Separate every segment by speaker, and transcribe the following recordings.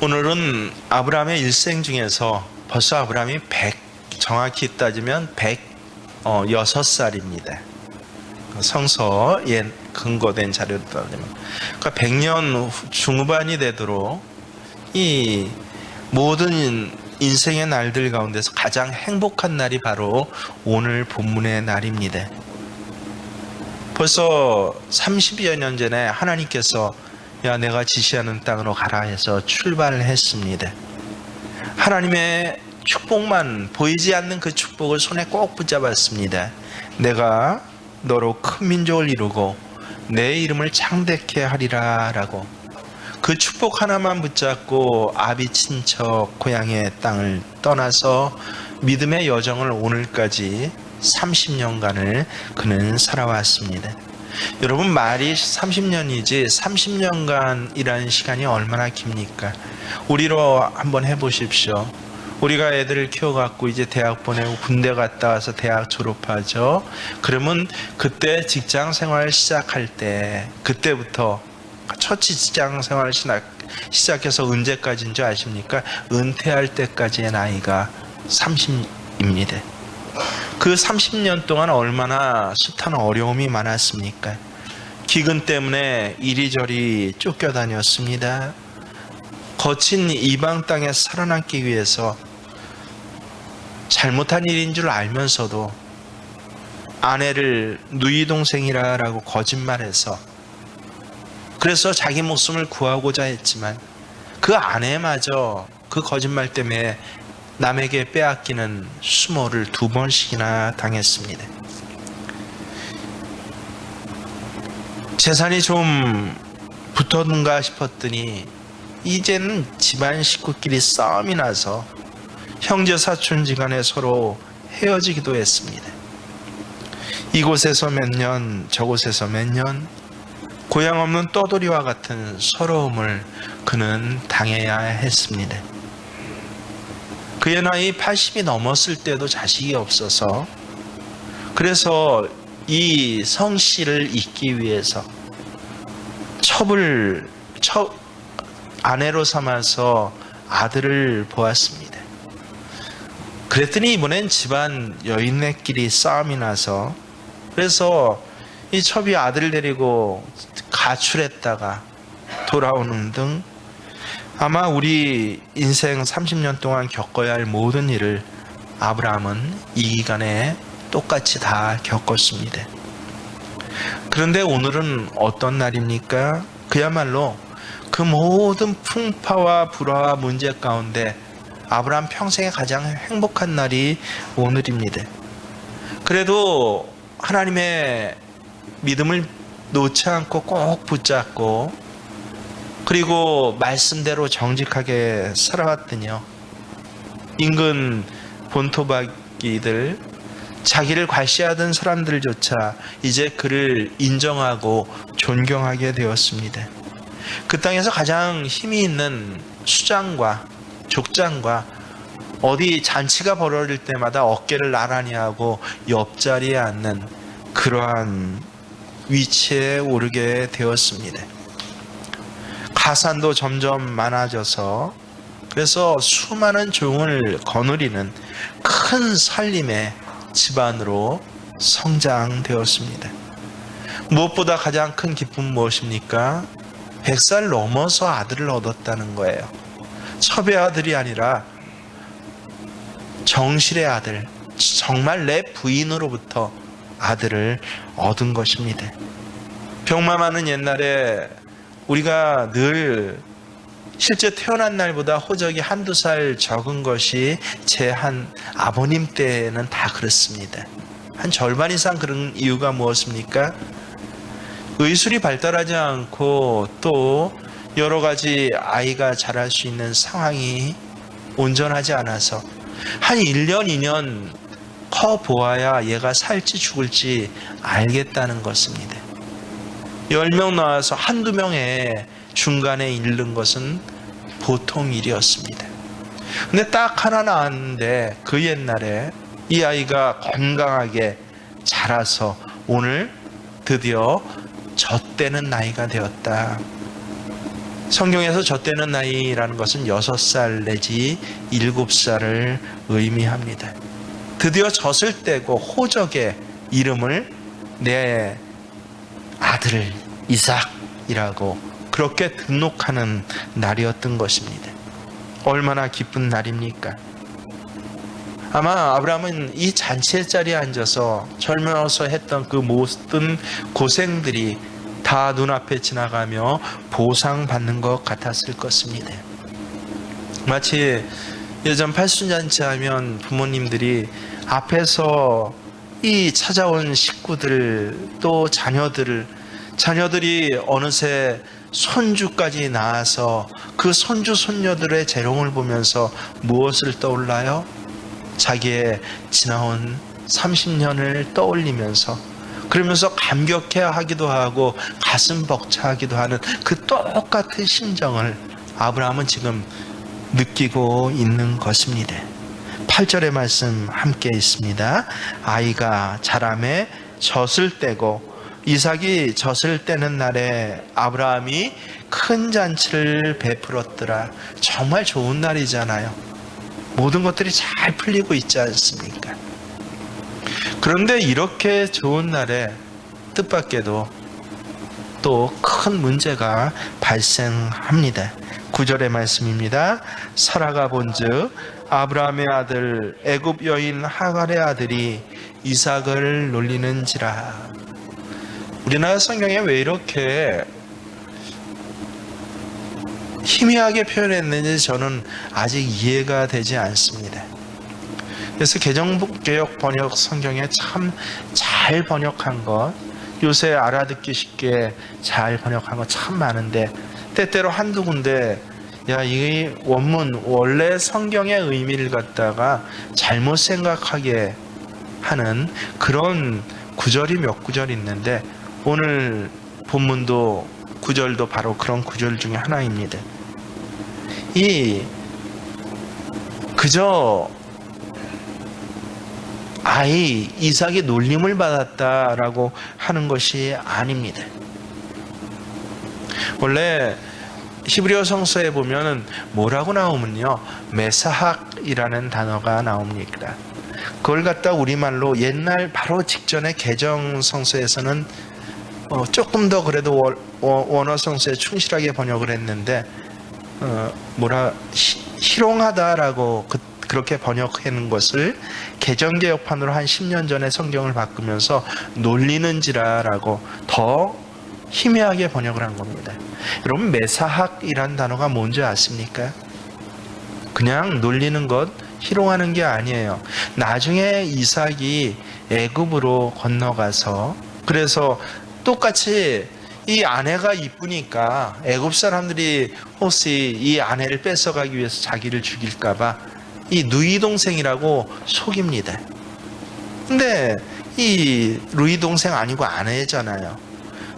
Speaker 1: 오늘은 아브라함의 일생 중에서 벌써 아브라함이 정확히 따지면 106살입니다. 성서에 근거된 자료로 따지면. 그러니까 100년 중후반이 되도록 이 모든 인생의 날들 가운데서 가장 행복한 날이 바로 오늘 본문의 날입니다. 벌써 30여 년 전에 하나님께서 내가 지시하는 땅으로 가라 해서 출발을 했습니다. 하나님의 축복만, 보이지 않는 그 축복을 손에 꼭 붙잡았습니다. 내가 너로 큰 민족을 이루고 내 이름을 창대케 하리라 라고. 그 축복 하나만 붙잡고 아비 친척 고향의 땅을 떠나서 믿음의 여정을 오늘까지 30년간을 그는 살아왔습니다. 여러분, 말이 30년이지 30년간이라는 시간이 얼마나 깁니까? 우리로 한번 해보십시오. 우리가 애들을 키워갖고 이제 대학 보내고 군대 갔다 와서 대학 졸업하죠. 그러면 그때 직장 생활 시작할 때, 그때부터 첫 직장 생활 시작해서 언제까지인 줄 아십니까? 은퇴할 때까지의 나이가 30입니다. 그 30년 동안 얼마나 숱한 어려움이 많았습니까? 기근 때문에 이리저리 쫓겨다녔습니다. 거친 이방 땅에 살아남기 위해서 잘못한 일인 줄 알면서도 아내를 누이 동생이라고 거짓말해서, 그래서 자기 목숨을 구하고자 했지만 그 아내마저 그 거짓말 때문에 남에게 빼앗기는 수모를 2번씩이나 당했습니다. 재산이 좀 붙었는가 싶었더니 이제는 집안 식구끼리 싸움이 나서 형제 사촌지간에 서로 헤어지기도 했습니다. 이곳에서 몇 년, 저곳에서 몇 년, 고향 없는 떠돌이와 같은 서러움을 그는 당해야 했습니다. 그의 나이 80이 넘었을 때도 자식이 없어서, 그래서 이 성씨를 잇기 위해서 아내로 삼아서 아들을 보았습니다. 그랬더니 이번엔 집안 여인네끼리 싸움이 나서, 그래서 이 첩이 아들을 데리고 가출했다가 돌아오는 등 아마 우리 인생 30년 동안 겪어야 할 모든 일을 아브라함은 이 기간에 똑같이 다 겪었습니다. 그런데 오늘은 어떤 날입니까? 그야말로 그 모든 풍파와 불화와 문제 가운데 아브라함 평생에 가장 행복한 날이 오늘입니다. 그래도 하나님의 믿음을 놓지 않고 꼭 붙잡고, 그리고 말씀대로 정직하게 살아왔더니요, 인근 본토박이들, 자기를 과시하던 사람들조차 이제 그를 인정하고 존경하게 되었습니다. 그 땅에서 가장 힘이 있는 수장과 족장과 어디 잔치가 벌어질 때마다 어깨를 나란히 하고 옆자리에 앉는 그러한 위치에 오르게 되었습니다. 가산도 점점 많아져서, 그래서 수많은 종을 거느리는 큰 살림의 집안으로 성장되었습니다. 무엇보다 가장 큰 기쁨은 무엇입니까? 100살 넘어서 아들을 얻었다는 거예요. 첩의 아들이 아니라 정실의 아들, 정말 내 부인으로부터 아들을 얻은 것입니다. 병마 많은 옛날에 우리가 늘 실제 태어난 날보다 호적이 1~2살 적은 것이 제 한 아버님 때는 다 그렇습니다. 한 절반 이상 그런 이유가 무엇입니까? 의술이 발달하지 않고 또 여러 가지 아이가 자랄 수 있는 상황이 온전하지 않아서 한 1년, 2년 커보아야 얘가 살지 죽을지 알겠다는 것입니다. 10명 나와서 1~2명에 중간에 잃는 것은 보통 일이었습니다. 근데 딱 하나 나왔는데 그 옛날에 이 아이가 건강하게 자라서 오늘 드디어 젖대는 나이가 되었다. 성경에서 젖되는 나이라는 것은 6살 내지 7살을 의미합니다. 드디어 젖을 떼고 호적의 이름을 내 아들 이삭이라고 그렇게 등록하는 날이었던 것입니다. 얼마나 기쁜 날입니까? 아마 아브라함은 이 잔치의 자리에 앉아서 젊어서 했던 그 모든 고생들이 다 눈앞에 지나가며 보상받는 것 같았을 것입니다. 마치 예전 팔순잔치 하면 부모님들이 앞에서 이 찾아온 식구들 또 자녀들이 어느새 손주까지 낳아서 그 손주 손녀들의 재롱을 보면서 무엇을 떠올라요? 자기의 지나온 30년을 떠올리면서 그러면서 감격해하기도 하고 가슴 벅차하기도 하는 그 똑같은 심정을 아브라함은 지금 느끼고 있는 것입니다. 8절의 말씀 함께 있습니다. 아이가 자라매 젖을 떼고 이삭이 젖을 떼는 날에 아브라함이 큰 잔치를 베풀었더라. 정말 좋은 날이잖아요. 모든 것들이 잘 풀리고 있지 않습니까? 그런데 이렇게 좋은 날에 뜻밖에도 또 큰 문제가 발생합니다. 9절의 말씀입니다. 사라가 본즉 아브라함의 아들 애굽 여인 하갈의 아들이 이삭을 놀리는지라. 우리나라 성경에 왜 이렇게 희미하게 표현했는지 저는 아직 이해가 되지 않습니다. 그래서 개정개역 번역 성경에 참 잘 번역한 것, 요새 알아듣기 쉽게 잘 번역한 것 참 많은데 때때로 한두 군데 이 원문 원래 성경의 의미를 갖다가 잘못 생각하게 하는 그런 구절이 몇 구절 있는데 오늘 본문도 구절도 바로 그런 구절 중에 하나입니다. 그저 아이 이삭이 놀림을 받았다라고 하는 것이 아닙니다. 원래 히브리어 성서에 보면은 뭐라고 나오면요, 메사학이라는 단어가 나옵니다. 그걸 갖다 우리말로 옛날 바로 직전에 개정 성서에서는 조금 더 그래도 원어 성서에 충실하게 번역을 했는데 희롱하다라고 그렇게 번역하는 것을 개정개역판으로 한 10년 전에 성경을 바꾸면서 놀리는지라라고 더 희미하게 번역을 한 겁니다. 여러분, 메사학이란 단어가 뭔지 아십니까? 그냥 놀리는 것, 희롱하는 게 아니에요. 나중에 이삭이 애굽으로 건너가서 그래서 똑같이 이 아내가 이쁘니까 애굽 사람들이 혹시 이 아내를 뺏어가기 위해서 자기를 죽일까봐 이 누이 동생이라고 속입니다. 근데 이 누이 동생 아니고 아내잖아요.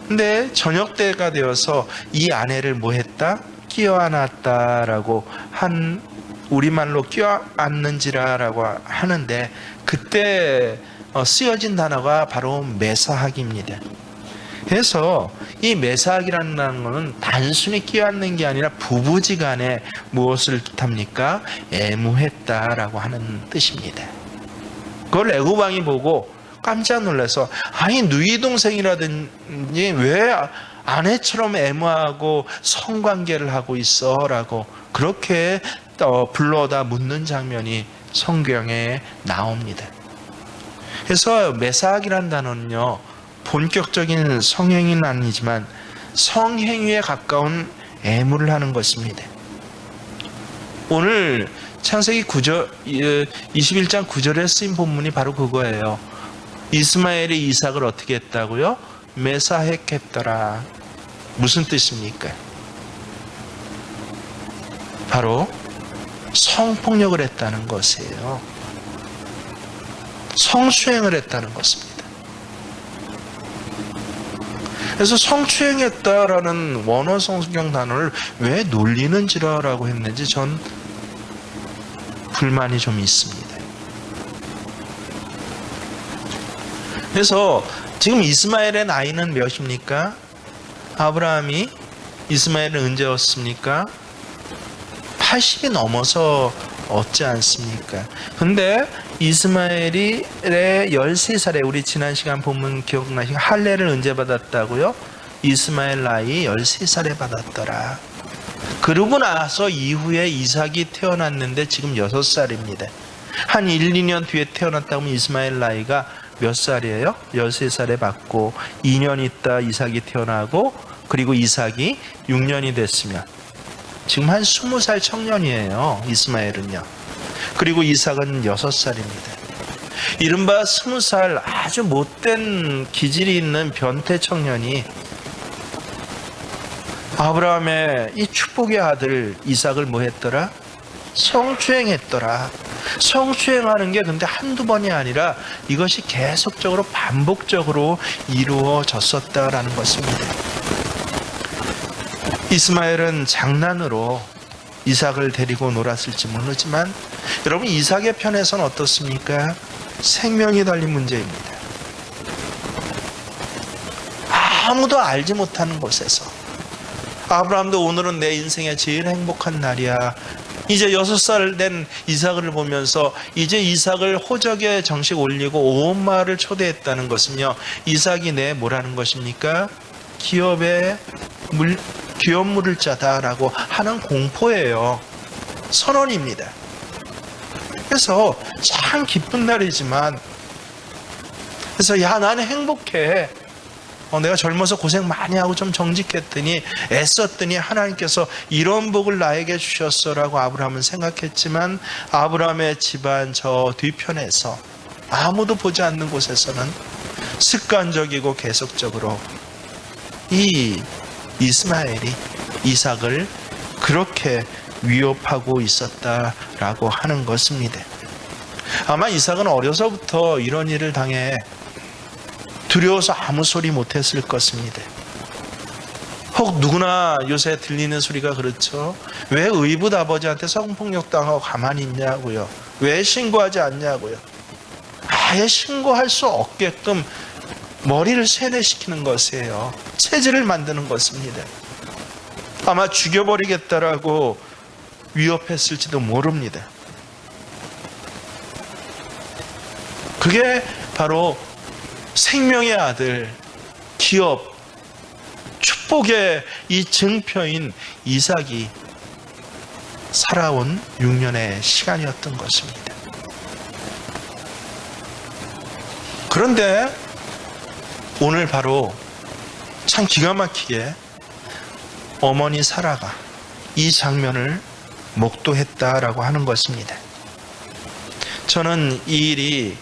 Speaker 1: 근데 저녁 때가 되어서 이 아내를 뭐 했다? 끼어안았다라고 한 우리말로 끼어안는지라라고 하는데 그때 쓰여진 단어가 바로 메사학입니다. 그래서 이 메사학이라는 것은 단순히 끼어안는 게 아니라 부부지간에 무엇을 뜻합니까? 애무했다라고 하는 뜻입니다. 그걸 애굽 왕이 보고 깜짝 놀라서 아니 누이 동생이라든지 왜 아내처럼 애무하고 성관계를 하고 있어라고 그렇게 불러다 묻는 장면이 성경에 나옵니다. 그래서 메사학이라는 단어는요, 본격적인 성행위는 아니지만 성행위에 가까운 애무를 하는 것입니다. 오늘 창세기 21장 9절에 쓰인 본문이 바로 그거예요. 이스마엘이 이삭을 어떻게 했다고요? 메사했더라. 무슨 뜻입니까? 바로 성폭력을 했다는 것이에요. 성추행을 했다는 것입니다. 그래서 성추행했다라는 원어 성경 단어를 왜 놀리는지라고 했는지 전 불만이 좀 있습니다. 그래서 지금 이스마엘의 나이는 몇입니까? 아브라함이 이스마엘은 언제 얻습니까? 80이 넘어서 얻지 않습니까? 근데 이스마엘이 13살에 우리 지난 시간 본문 기억나시죠? 할례를 언제 받았다고요? 이스마엘 나이 13살에 받았더라. 그러고 나서 이후에 이삭이 태어났는데 지금 6살입니다. 한 1, 2년 뒤에 태어났다면 이스마엘 나이가 몇 살이에요? 13살에 받고 2년 있다 이삭이 태어나고 그리고 이삭이 6년이 됐으면 지금 한 20살 청년이에요. 이스마엘은요. 그리고 이삭은 6살입니다. 이른바 20살 아주 못된 기질이 있는 변태 청년이 아브라함의 이 축복의 아들 이삭을 뭐 했더라? 성추행했더라. 성추행하는 게 근데 한두 번이 아니라 이것이 계속적으로 반복적으로 이루어졌었다라는 것입니다. 이스마엘은 장난으로 이삭을 데리고 놀았을지 모르지만 여러분 이삭의 편에서는 어떻습니까? 생명이 달린 문제입니다. 아무도 알지 못하는 곳에서 아브라함도 오늘은 내 인생의 제일 행복한 날이야. 이제 6살 된 이삭을 보면서 이제 이삭을 호적에 정식 올리고 온 마을을 초대했다는 것은요. 이삭이 내 뭐라는 것입니까? 기업의 기업 물을 자다라고 하는 공포예요. 선언입니다. 그래서 참 기쁜 날이지만 그래서 야 나는 행복해. 내가 젊어서 고생 많이 하고 좀 정직했더니 애썼더니 하나님께서 이런 복을 나에게 주셨어라고 아브라함은 생각했지만 아브라함의 집안 저 뒤편에서 아무도 보지 않는 곳에서는 습관적이고 계속적으로 이 이스마엘이 이삭을 그렇게 위협하고 있었다라고 하는 것입니다. 아마 이삭은 어려서부터 이런 일을 당해 두려워서 아무 소리 못했을 것입니다. 혹 누구나 요새 들리는 소리가 그렇죠. 왜 의붓 아버지한테 성폭력당하고 가만히 있냐고요. 왜 신고하지 않냐고요. 아예 신고할 수 없게끔 머리를 세뇌시키는 것이에요. 체질을 만드는 것입니다. 아마 죽여버리겠다라고 위협했을지도 모릅니다. 그게 바로 생명의 아들, 기업, 축복의 이 증표인 이삭이 살아온 6년의 시간이었던 것입니다. 그런데 오늘 바로 참 기가 막히게 어머니 사라가 이 장면을 목도했다라고 하는 것입니다. 저는 이 일이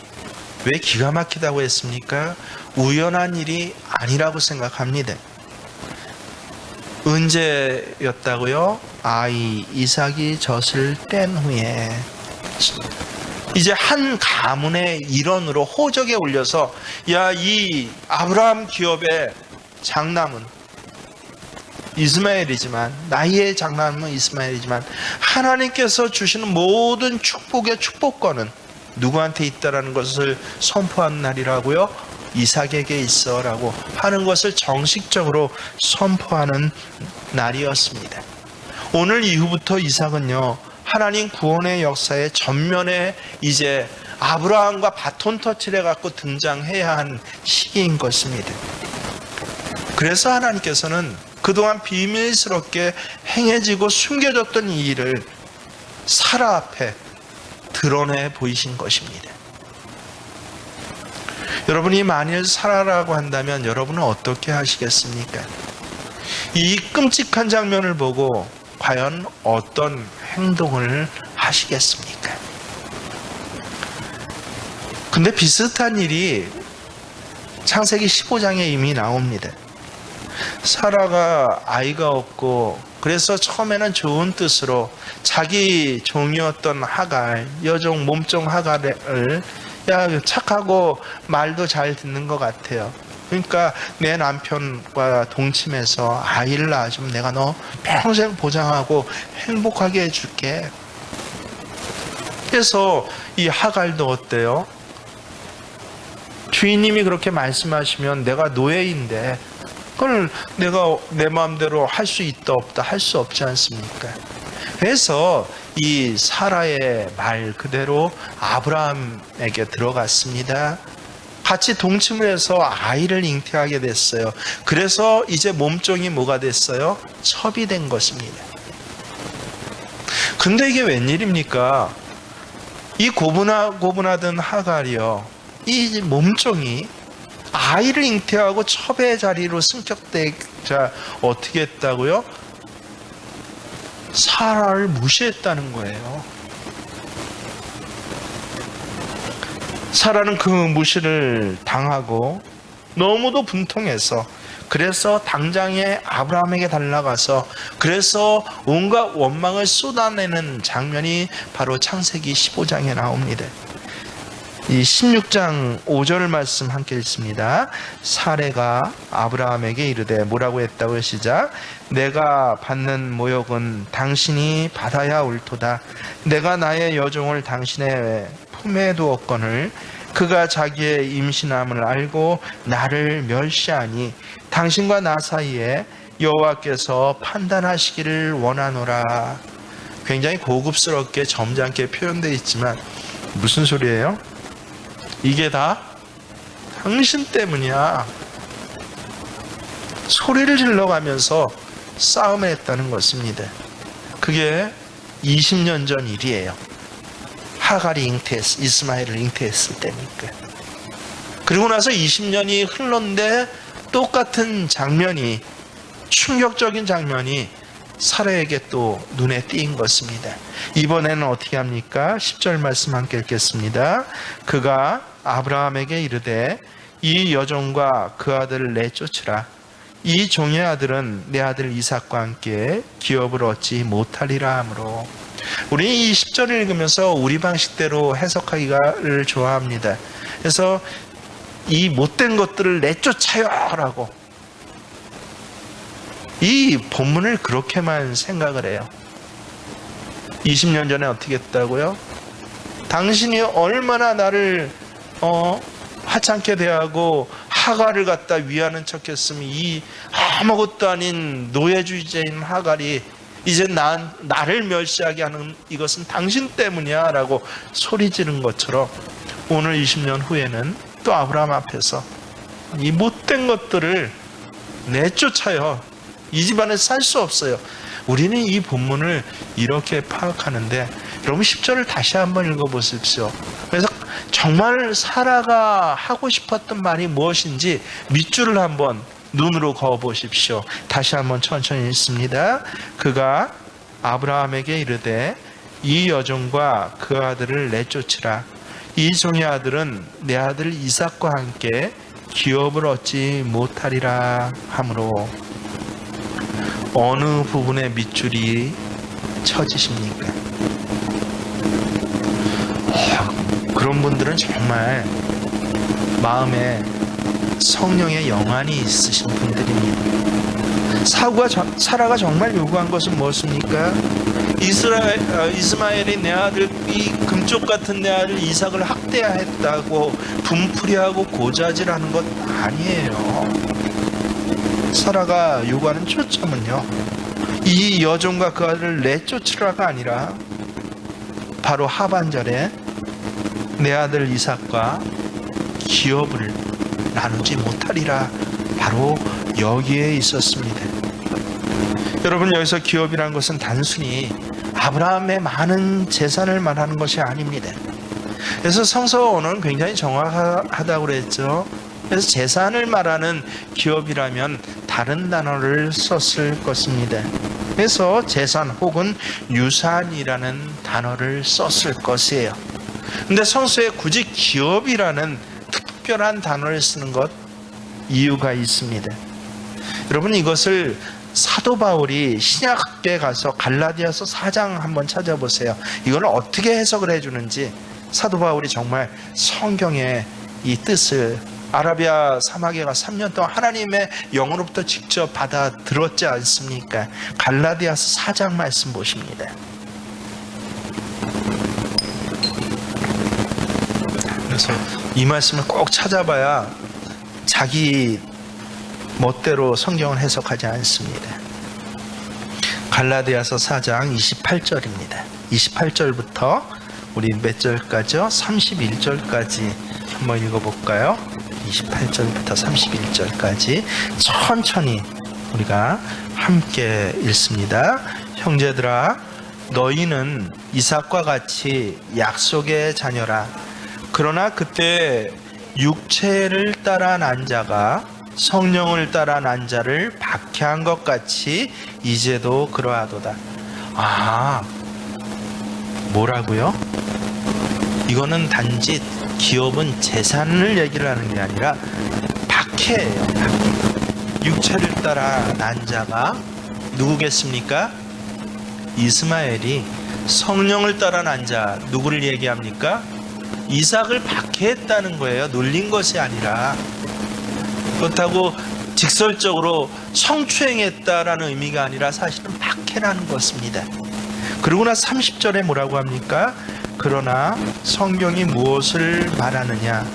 Speaker 1: 왜 기가 막히다고 했습니까? 우연한 일이 아니라고 생각합니다. 언제였다고요? 아이 이삭이 젖을 뗀 후에 이제 한 가문의 일원으로 호적에 올려서 야 이 아브라함 기업의 장남은 이스마엘이지만 나이의 장남은 이스마엘이지만 하나님께서 주시는 모든 축복의 축복권은 누구한테 있다라는 것을 선포한 날이라고요? 이삭에게 있어라고 하는 것을 정식적으로 선포하는 날이었습니다. 오늘 이후부터 이삭은요 하나님 구원의 역사의 전면에 이제 아브라함과 바톤 터치를 해갖고 등장해야 한 시기인 것입니다. 그래서 하나님께서는 그동안 비밀스럽게 행해지고 숨겨졌던 이 일을 사라 앞에 드러내 보이신 것입니다. 여러분이 만일 사라라고 한다면 여러분은 어떻게 하시겠습니까? 이 끔찍한 장면을 보고 과연 어떤 행동을 하시겠습니까? 근데 비슷한 일이 창세기 15장에 이미 나옵니다. 사라가 아이가 없고 그래서 처음에는 좋은 뜻으로 자기 종이었던 하갈, 여종 몸종 하갈을 야 착하고 말도 잘 듣는 것 같아요. 그러니까 내 남편과 동침해서 아이를 낳아주면 내가 너 평생 보장하고 행복하게 해줄게. 그래서 이 하갈도 어때요? 주인님이 그렇게 말씀하시면 내가 노예인데 그걸 내가 내 마음대로 할 수 있다 없다 할 수 없지 않습니까? 그래서 이 사라의 말 그대로 아브라함에게 들어갔습니다. 같이 동침을 해서 아이를 잉태하게 됐어요. 그래서 이제 몸종이 뭐가 됐어요? 첩이 된 것입니다. 근데 이게 웬일입니까? 이 고분하던 하갈이요, 이 몸종이 아이를 잉태하고 첩의 자리로 승격되자 어떻게 했다고요? 사라를 무시했다는 거예요. 사라는 그 무시를 당하고 너무도 분통해서, 그래서 당장에 아브라함에게 달려가서 그래서 온갖 원망을 쏟아내는 장면이 바로 창세기 15장에 나옵니다. 이 16장 5절 말씀 함께 읽습니다. 사레가 아브라함에게 이르되, 뭐라고 했다고요? 시작. 내가 받는 모욕은 당신이 받아야 옳도다. 내가 나의 여종을 당신의 품에 두었거늘 그가 자기의 임신함을 알고 나를 멸시하니 당신과 나 사이에 여호와께서 판단하시기를 원하노라. 굉장히 고급스럽게 점잖게 표현되어 있지만 무슨 소리예요? 이게 다 당신 때문이야. 소리를 질러가면서 싸움을 했다는 것입니다. 그게 20년 전 일이에요. 하갈이 이스마엘을 잉태했을 때니까. 그리고 나서 20년이 흘렀는데 똑같은 장면이, 충격적인 장면이 사라에게 또 눈에 띄인 것입니다. 이번에는 어떻게 합니까? 10절 말씀 함께 읽겠습니다. 그가 아브라함에게 이르되, 이 여종과 그 아들을 내쫓으라. 이 종의 아들은 내 아들 이삭과 함께 기업을 얻지 못하리라 하므로. 우리 이 10절을 읽으면서 우리 방식대로 해석하기를 좋아합니다. 그래서 이 못된 것들을 내쫓아요 라고, 이 본문을 그렇게만 생각을 해요. 20년 전에 어떻게 했다고요? 당신이 얼마나 나를 하찮게 대하고 하갈을 갖다 위하는 척했으면 이 아무것도 아닌 노예주의자인 하갈이 이제 나를 멸시하게 하는 이것은 당신 때문이야 라고 소리 지른 것처럼, 오늘 20년 후에는 또 아브라함 앞에서 이 못된 것들을 내쫓아요. 이 집안에 살 수 없어요. 우리는 이 본문을 이렇게 파악하는데, 여러분 10절을 다시 한번 읽어보십시오. 그래서 정말 사라가 하고 싶었던 말이 무엇인지 밑줄을 한번 눈으로 그어보십시오. 다시 한번 천천히 읽습니다. 그가 아브라함에게 이르되, 이 여종과 그 아들을 내쫓으라. 이 종의 아들은 내 아들 이삭과 함께 기업을 얻지 못하리라 하므로. 어느 부분에 밑줄이 쳐지십니까? 그런 분들은 정말 마음에 성령의 영안이 있으신 분들입니다. 사라가 정말 요구한 것은 무엇입니까? 이스마엘이 내 아들, 이 금쪽 같은 내 아들 이삭을 학대했다고 분풀이하고 고자질하는 것 아니에요. 사라가 요구하는 초점은요, 이 여종과 그 아들을 내쫓으라가 아니라 바로 하반절에 내 아들 이삭과 기업을 나누지 못하리라, 바로 여기에 있었습니다. 여러분, 여기서 기업이라는 것은 단순히 아브라함의 많은 재산을 말하는 것이 아닙니다. 그래서 성서 언어는 굉장히 정확하다고 그랬죠. 그래서 재산을 말하는 기업이라면 다른 단어를 썼을 것입니다. 그래서 재산 혹은 유산이라는 단어를 썼을 것이에요. 근데 성서에 굳이 기업이라는 특별한 단어를 쓰는 것, 이유가 있습니다. 여러분, 이것을 사도 바울이 신약에 가서 갈라디아서 4장 한번 찾아보세요. 이걸 어떻게 해석을 해주는지 사도 바울이 정말 성경의 이 뜻을 아라비아 사막에 가 3년 동안 하나님의 영으로부터 직접 받아 들었지 않습니까? 갈라디아서 4장 말씀 보십니다. 그래서 이 말씀을 꼭 찾아봐야 자기 멋대로 성경을 해석하지 않습니다. 갈라디아서 4장 28절입니다. 28절부터 우리 몇 절까지요? 31절까지 한번 읽어볼까요? 28절부터 31절까지 천천히 우리가 함께 읽습니다. 형제들아, 너희는 이삭과 같이 약속의 자녀라. 그러나 그때 육체를 따라 난 자가 성령을 따라 난 자를 박해한 것 같이 이제도 그러하도다. 뭐라고요? 이거는 단지 기업은 재산을 얘기를 하는 게 아니라 박해예요. 박해. 육체를 따라 난 자가 누구겠습니까? 이스마엘이 성령을 따라 난 자 누구를 얘기합니까? 이삭을 박해했다는 거예요. 놀린 것이 아니라. 그렇다고 직설적으로 성추행했다라는 의미가 아니라 사실은 박해라는 것입니다. 그러고 나 30절에 뭐라고 합니까? 그러나 성경이 무엇을 말하느냐?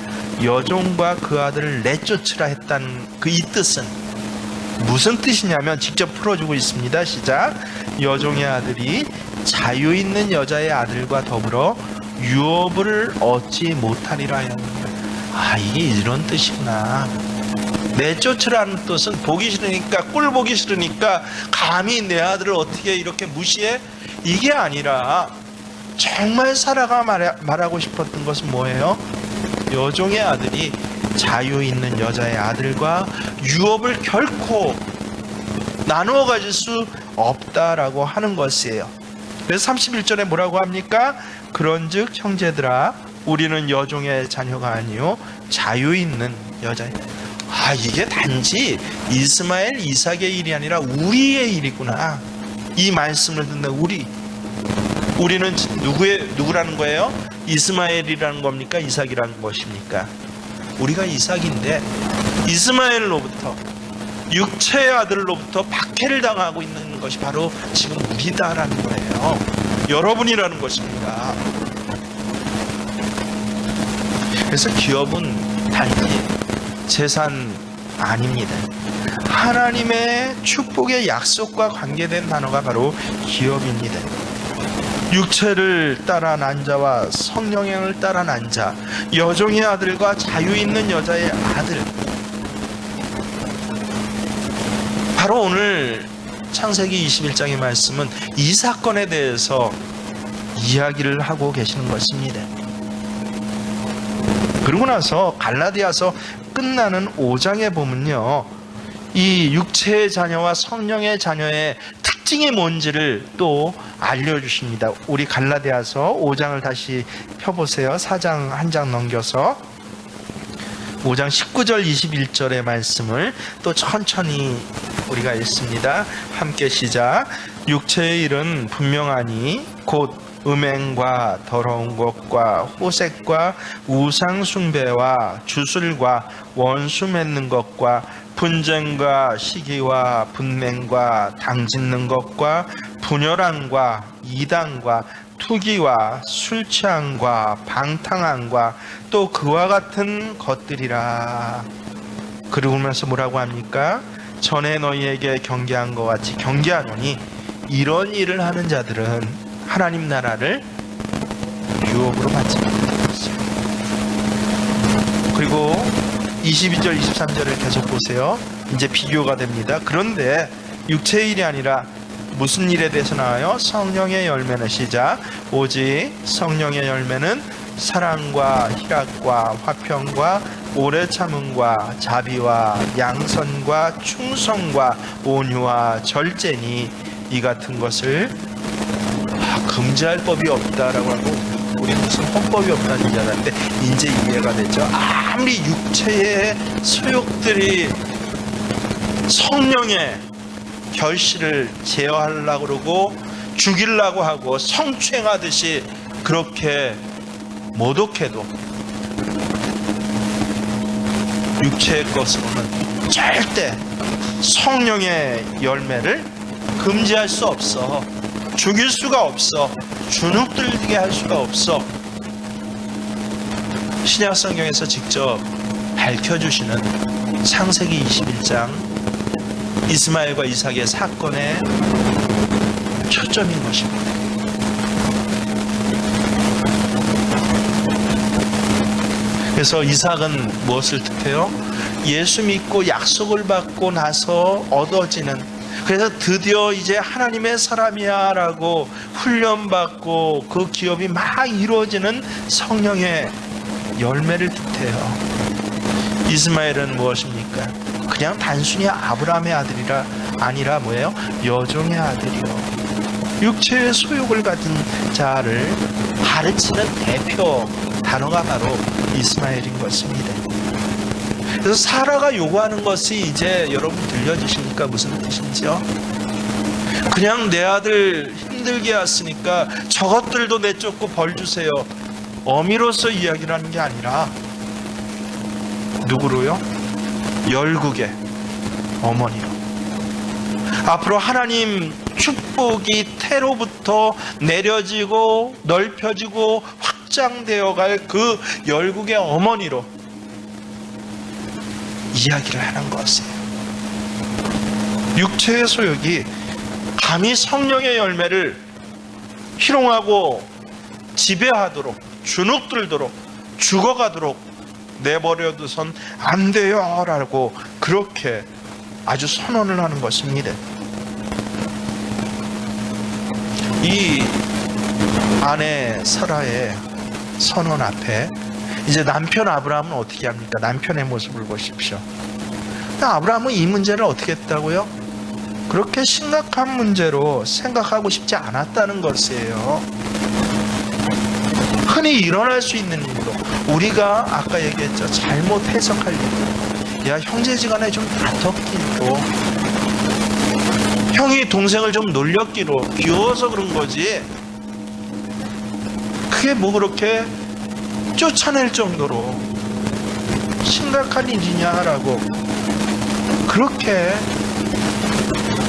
Speaker 1: 여종과 그 아들을 내쫓으라 했다는 이 뜻은 무슨 뜻이냐면 직접 풀어주고 있습니다. 시작. 여종의 아들이 자유 있는 여자의 아들과 더불어 유업을 얻지 못하리라 하였느니라. 이게 이런 뜻이구나. 내쫓으라는 뜻은 보기 싫으니까, 꼴 보기 싫으니까 감히 내 아들을 어떻게 이렇게 무시해? 이게 아니라 정말 사라가 말하고 싶었던 것은 뭐예요? 여종의 아들이 자유 있는 여자의 아들과 유업을 결코 나누어 가질 수 없다라고 하는 것이에요. 그래서 31절에 뭐라고 합니까? 그런즉 형제들아, 우리는 여종의 자녀가 아니요 자유 있는 여자예요. 이게 단지 이스마엘 이삭의 일이 아니라 우리의 일이구나. 이 말씀을 듣는 우리는 누구라는 거예요? 이스마엘이라는 겁니까? 이삭이라는 것입니까? 우리가 이삭인데 이스마엘로부터, 육체의 아들로부터 박해를 당하고 있는 것이 바로 지금 우리다라는 거예요. 여러분이라는 것입니다. 그래서 기업은 단지 재산 아닙니다. 하나님의 축복의 약속과 관계된 단어가 바로 기업입니다. 육체를 따라 난 자와 성령을 따라 난 자, 여종의 아들과 자유 있는 여자의 아들. 바로 오늘 창세기 21장의 말씀은 이 사건에 대해서 이야기를 하고 계시는 것입니다. 그러고 나서 갈라디아서 끝나는 5장에 보면요, 이 육체의 자녀와 성령의 자녀의 특징이 뭔지를 또 알려주십니다. 우리 갈라디아서 5장을 다시 펴보세요. 4장 한 장 넘겨서 5장 19절 21절의 말씀을 또 천천히 우리가 읽습니다. 함께 시작. 육체의 일은 분명하니 곧 음행과 더러운 것과 호색과 우상 숭배와 주술과 원수 맺는 것과 분쟁과 시기와 분냉과 당짓는 것과 분열함과 이단과 투기와 술 취함과 방탕함과 또 그와 같은 것들이라. 그러면서 뭐라고 합니까? 전에 너희에게 경계한 것 같이 경계하노니 이런 일을 하는 자들은 하나님 나라를 유업으로 받지 못하는 것이요. 그리고 22절 23절을 계속 보세요. 이제 비교가 됩니다. 그런데 육체의 일이 아니라 무슨 일에 대해서 나와요? 성령의 열매는 시작. 오직 성령의 열매는 사랑과 희락과 화평과 오래 참음과 자비와 양선과 충성과 온유와 절제니 이 같은 것을 금지할 법이 없다라고 하고, 우리 무슨 헌법이 없다는 줄 알았는데 이제 이해가 되죠. 아무리 육체의 소욕들이 성령의 결실을 제어하려고 그러고 죽이려고 하고 성추행하듯이 그렇게 모독해도 육체의 것으로는 절대 성령의 열매를 금지할 수 없어. 죽일 수가 없어. 주눅들게 할 수가 없어. 신약 성경에서 직접 밝혀주시는 창세기 21장 이스마엘과 이삭의 사건의 초점인 것입니다. 그래서 이삭은 무엇을 뜻해요? 예수 믿고 약속을 받고 나서 얻어지는, 그래서 드디어 이제 하나님의 사람이야 라고 훈련받고 그 기업이 막 이루어지는 성령의 열매를 뜻해요. 이스마엘은 무엇입니까? 그냥 단순히 아브라함의 아들이라 아니라 뭐예요? 여종의 아들이요, 육체의 소욕을 가진 자를 가르치는 대표 단어가 바로 이스마엘인 것입니다. 그래서 사라가 요구하는 것이 이제 여러분 들려지십니까? 무슨 뜻인지요? 그냥 내 아들 힘들게 했으니까 저것들도 내쫓고 벌 주세요, 어미로서 이야기를 하는 게 아니라 누구로요? 열국의 어머니로. 앞으로 하나님 축복이 태로부터 내려지고 넓혀지고 확장되어 갈 그 열국의 어머니로 이야기를 하는 것이에요. 육체의 소욕이 감히 성령의 열매를 희롱하고 지배하도록, 주눅들도록, 죽어가도록 내버려두선 안 돼요 라고 그렇게 아주 선언을 하는 것입니다. 이 아내 사라의 선언 앞에 이제 남편 아브라함은 어떻게 합니까? 남편의 모습을 보십시오. 아브라함은 이 문제를 어떻게 했다고요? 그렇게 심각한 문제로 생각하고 싶지 않았다는 것이에요. 흔히 일어날 수 있는 일로, 우리가 아까 얘기했죠, 잘못 해석할 일로, 야 형제지간에 좀 다퉜기로, 형이 동생을 좀 놀렸기로, 귀여워서 그런 거지 그게 뭐 그렇게 쫓아낼 정도로 심각한 일이냐라고 그렇게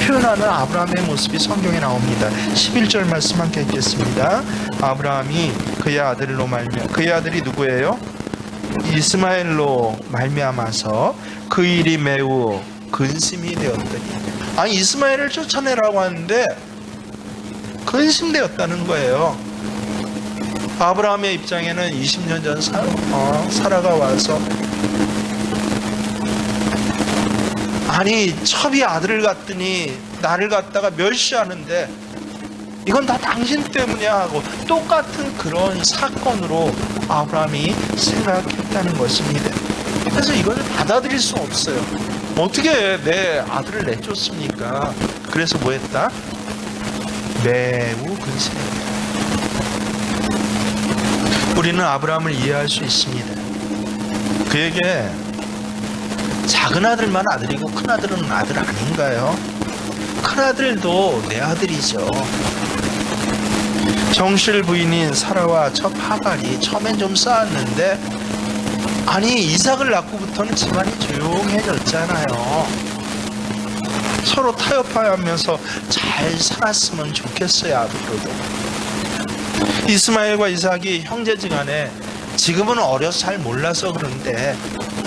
Speaker 1: 표현하는 아브라함의 모습이 성경에 나옵니다. 11절 말씀 함께 읽겠습니다. 아브라함이 그의 아들이 누구예요? 이스마엘로 말미암아서 그 일이 매우 근심이 되었더니, 아니 이스마엘을 쫓아내라고 하는데 근심되었다는 거예요. 아브라함의 입장에는 20년 전 사라가 와서, 아니 첩이 아들을 갖더니 나를 갖다가 멸시하는데 이건 다 당신 때문이야 하고 똑같은 그런 사건으로 아브라함이 생각했다는 것입니다. 그래서 이걸 받아들일 수 없어요. 어떻게 내 아들을 내쫓습니까? 그래서 뭐 했다? 매우 근심했다. 우리는 아브라함을 이해할 수 있습니다. 그에게 작은 아들만 아들이고 큰 아들은 아들 아닌가요? 큰 아들도 내 아들이죠. 정실 부인인 사라와 첩 하갈이 처음엔 좀 싸웠는데, 아니 이삭을 낳고부터는 집안이 조용해졌잖아요. 서로 타협하면서 잘 살았으면 좋겠어요. 앞으로도 이스마엘과 이삭이 형제지간에, 지금은 어려서 잘 몰라서 그런데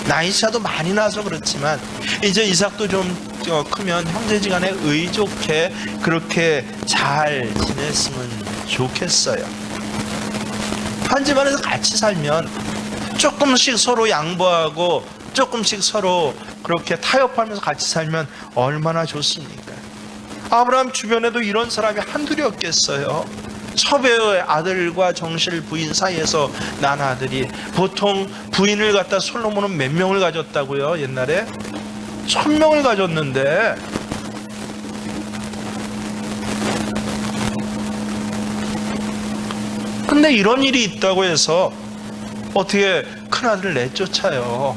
Speaker 1: 나이 차도 많이 나서 그렇지만 이제 이삭도 좀 크면 형제지간에 의좋게 그렇게 잘 지냈으면 좋겠어요. 한 집안에서 같이 살면 조금씩 서로 양보하고 조금씩 서로 그렇게 타협하면서 같이 살면 얼마나 좋습니까? 아브라함 주변에도 이런 사람이 한둘이 없겠어요. 첩의 아들과 정실 부인 사이에서 난 아들이, 보통 부인을 갖다 솔로몬은 몇 명을 가졌다고요? 옛날에 1000명을 가졌는데, 근데 이런 일이 있다고 해서 어떻게 큰아들을 내쫓아요?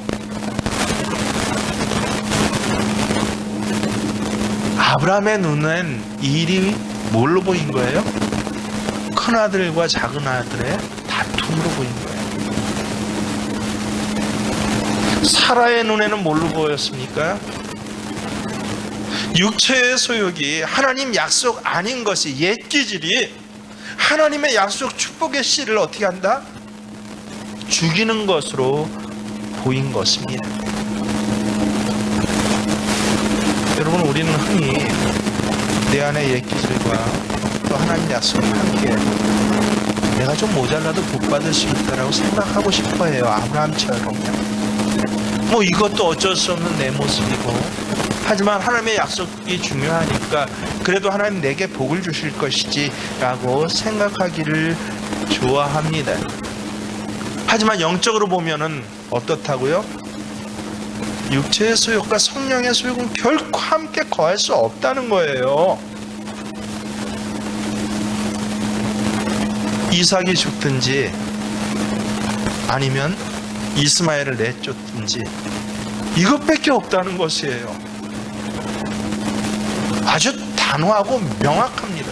Speaker 1: 아브라함의 눈엔 이 일이 뭘로 보인 거예요? 큰아들과 작은아들의 다툼으로 보인 거예요. 사라의 눈에는 뭘로 보였습니까? 육체의 소욕이 하나님 약속 아닌 것이, 옛 기질이 하나님의 약속 축복의 씨를 어떻게 한다? 죽이는 것으로 보인 것입니다. 여러분, 여러분, 우리는 흔히 내 안의 옛 기질과 또 하나님 약속과 함께 내가 좀 모자라도 복받을 수 있다라고 생각하고 싶어해요. 아브라함처럼요. 뭐 이것도 어쩔 수 없는 내 모습이고, 하지만 하나님의 약속이 중요하니까 그래도 하나님 내게 복을 주실 것이지 라고 생각하기를 좋아합니다. 하지만 영적으로 보면은 어떻다고요? 육체의 소욕과 성령의 소욕은 결코 함께 거할 수 없다는 거예요. 이삭이 죽든지 아니면 이스마엘을 내쫓든지 이것밖에 없다는 것이에요. 아주 단호하고 명확합니다.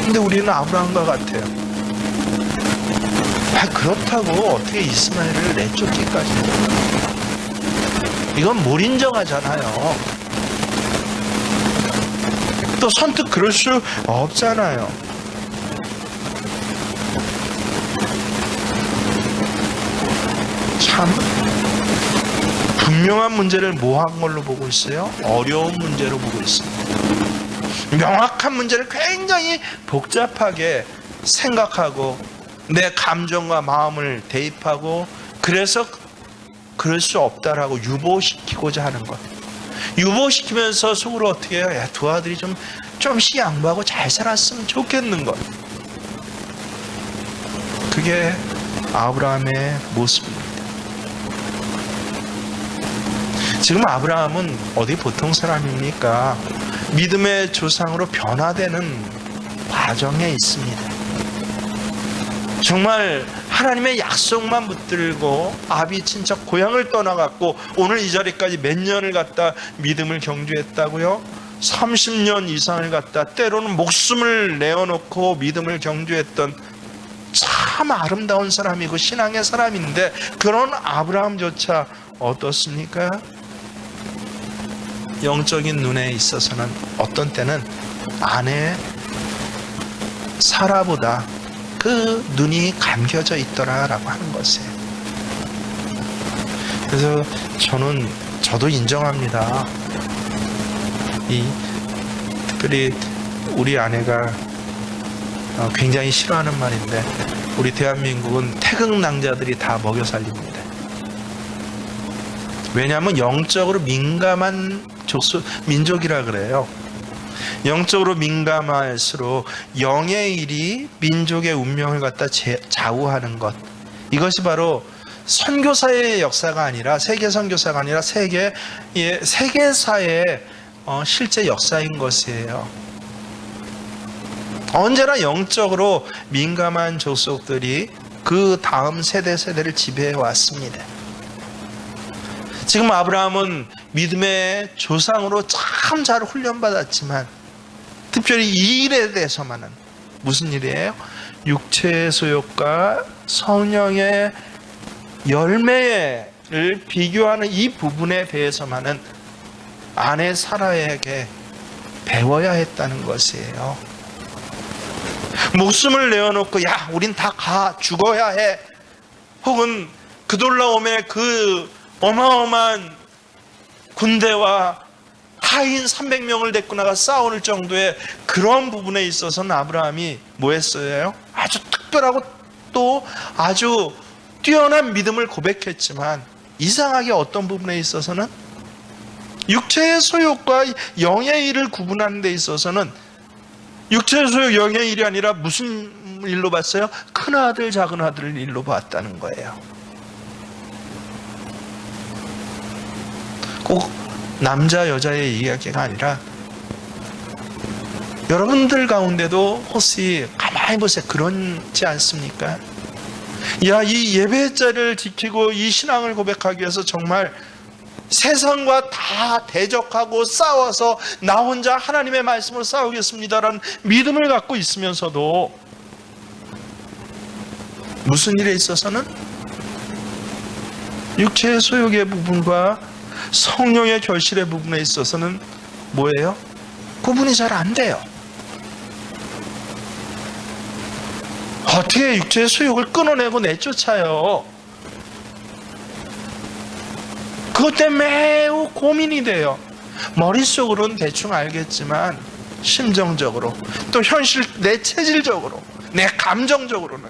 Speaker 1: 근데 우리는 아브라함과 같아요. 그렇다고 어떻게 이스마엘을 내쫓기까지 해요? 이건 불인정하잖아요. 또 선뜻 그럴 수 없잖아요. 참 분명한 문제를 모호한 걸로 보고 있어요. 어려운 문제로 보고 있습니다. 명확한 문제를 굉장히 복잡하게 생각하고 내 감정과 마음을 대입하고, 그래서 그럴 수 없다라고 유보시키고자 하는 것. 유보시키면서 속으로 어떻게 해요? 야, 두 아들이 좀씩 양보하고 잘 살았으면 좋겠는 것. 그게 아브라함의 모습입니다. 지금 아브라함은 어디 보통 사람입니까? 믿음의 조상으로 변화되는 과정에 있습니다. 정말 하나님의 약속만 붙들고 아비 친척 고향을 떠나갔고 오늘 이 자리까지 몇 년을 갖다 믿음을 경주했다고요? 30년 이상을 갖다 때로는 목숨을 내어놓고 믿음을 경주했던 참 아름다운 사람이고 신앙의 사람인데, 그런 아브라함조차 어떻습니까? 영적인 눈에 있어서는 어떤 때는 아내 사라보다 그 눈이 감겨져 있더라라고 하는 것이에요. 그래서 저도 인정합니다. 특별히 우리 아내가 굉장히 싫어하는 말인데, 우리 대한민국은 태극낭자들이 다 먹여 살립니다. 왜냐하면 영적으로 민감한 민족이라 그래요. 영적으로 민감할수록 영의 일이 민족의 운명을 갖다 좌우하는 것, 이것이 바로 선교사의 역사가 아니라, 세계 선교사가 아니라 세계사의 실제 역사인 것이에요. 언제나 영적으로 민감한 족속들이 그 다음 세대를 지배해 왔습니다. 지금 아브라함은 믿음의 조상으로 참 잘 훈련받았지만, 특별히 이 일에 대해서만은, 무슨 일이에요? 육체의 소욕과 성령의 열매를 비교하는 이 부분에 대해서만은 아내 사라에게 배워야 했다는 것이에요. 목숨을 내어놓고 야, 우린 다 죽어야 해, 혹은 그돌라오메 그 어마어마한 군대와 하인 300명을 데리고 나가 싸울 정도의 그런 부분에 있어서는 아브라함이 뭐 했어요? 아주 특별하고 또 아주 뛰어난 믿음을 고백했지만, 이상하게 어떤 부분에 있어서는 육체의 소욕과 영의 일을 구분하는 데 있어서는 육체의 소욕, 영의 일이 아니라 무슨 일로 봤어요? 큰아들 작은아들 일로 봤다는 거예요. 꼭 남자 여자의 이야기가 아니라, 여러분들 가운데도 혹시 가만히 보세요. 그렇지 않습니까? 야, 이 예배의 자리를 지키고 이 신앙을 고백하기 위해서 정말 세상과 다 대적하고 싸워서 나 혼자 하나님의 말씀을 싸우겠습니다라는 믿음을 갖고 있으면서도 무슨 일에 있어서는 육체의 소욕의 부분과 성령의 결실의 부분에 있어서는 뭐예요? 구분이 잘 안 돼요. 어떻게 육체의 소욕을 끊어내고 내쫓아요? 그것 때문에 매우 고민이 돼요. 머릿속으로는 대충 알겠지만 심정적으로 또 현실 내 체질적으로 내 감정적으로는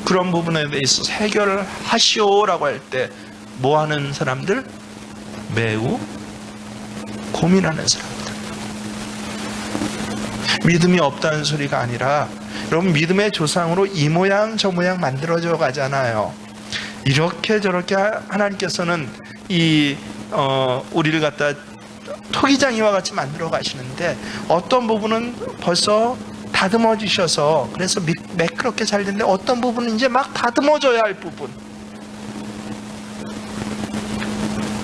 Speaker 1: 그런 부분에 대해서 해결하시오라고 할 때 뭐 하는 사람들? 매우 고민하는 사람들. 믿음이 없다는 소리가 아니라 여러분 믿음의 조상으로 이 모양 저 모양 만들어져 가잖아요. 이렇게 저렇게 하나님께서는 우리를 갖다 토기장이와 같이 만들어 가시는데 어떤 부분은 벌써 다듬어 주셔서 그래서 매끄럽게 잘 되는데 어떤 부분은 이제 막 다듬어져야 할 부분.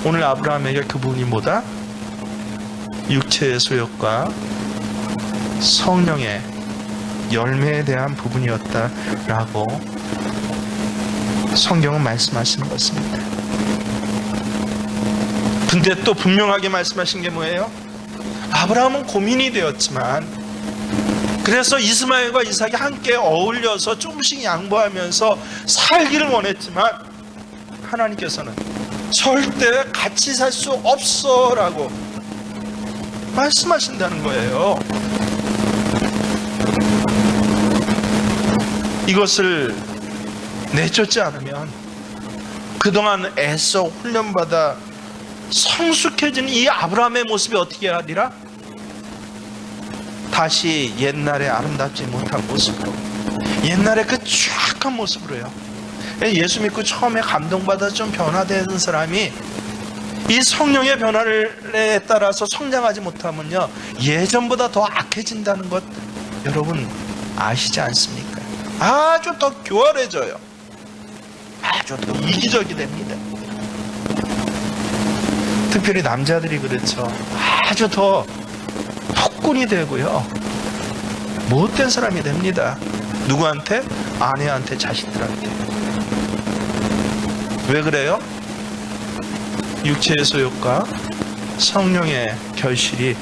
Speaker 1: 오늘 아브라함에게 그 부분이 뭐다? 육체의 소욕과 성령의 열매에 대한 부분이었다라고 성경은 말씀하시는 것입니다. 근데 또 분명하게 말씀하신 게 뭐예요? 아브라함은 고민이 되었지만 그래서 이스마엘과 이삭이 함께 어울려서 조금씩 양보하면서 살기를 원했지만 하나님께서는 절대 같이 살 수 없어 라고 말씀하신다는 거예요. 이것을 내쫓지 않으면 그동안 애써 훈련받아 성숙해진 이 아브라함의 모습이 어떻게 하리라? 다시 옛날에 아름답지 못한 모습으로, 옛날에 그 취약한 모습으로요. 예수 믿고 처음에 감동받아 좀 변화되는 사람이 이 성령의 변화에 따라서 성장하지 못하면요 예전보다 더 악해진다는 것 여러분 아시지 않습니까? 아주 더 교활해져요. 아주 더 이기적이 됩니다. 특별히 남자들이 그렇죠. 아주 더 폭군이 되고요 못된 사람이 됩니다. 누구한테? 아내한테, 자식들한테. 왜 그래요? 육체의 소욕과 성령의 결실이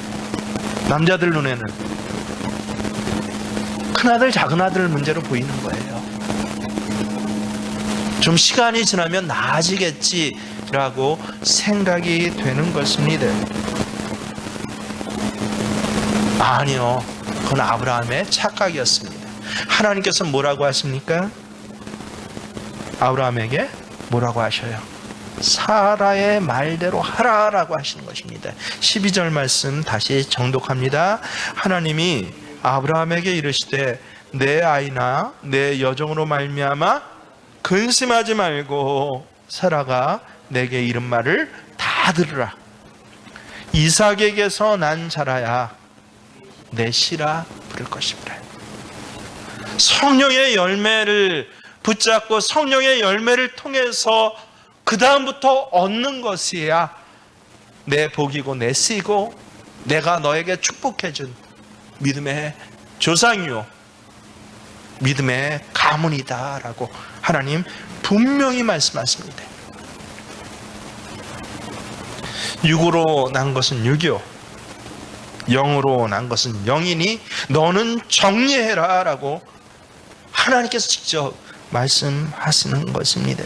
Speaker 1: 남자들 눈에는 큰아들 작은아들 문제로 보이는 거예요. 좀 시간이 지나면 나아지겠지라고 생각이 되는 것입니다. 아니요, 그건 아브라함의 착각이었습니다. 하나님께서 뭐라고 하십니까? 아브라함에게 뭐라고 하셔요? 사라의 말대로 하라라고 하시는 것입니다. 12절 말씀 다시 정독합니다. 하나님이 아브라함에게 이르시되 내 아이나 내 여종으로 말미암아 근심하지 말고 사라가 내게 이른 말을 다 들으라. 이삭에게서 난 자라야 내 씨라 부를 것이라. 성령의 열매를 붙잡고 성령의 열매를 통해서 그 다음부터 얻는 것이야 내 복이고 내 씨고 내가 너에게 축복해준 믿음의 조상이요 믿음의 가문이다 라고 하나님 분명히 말씀하십니다. 육으로 난 것은 육이요 영으로 난 것은 영이니 너는 정리해라 라고 하나님께서 직접 말씀하시는 것입니다.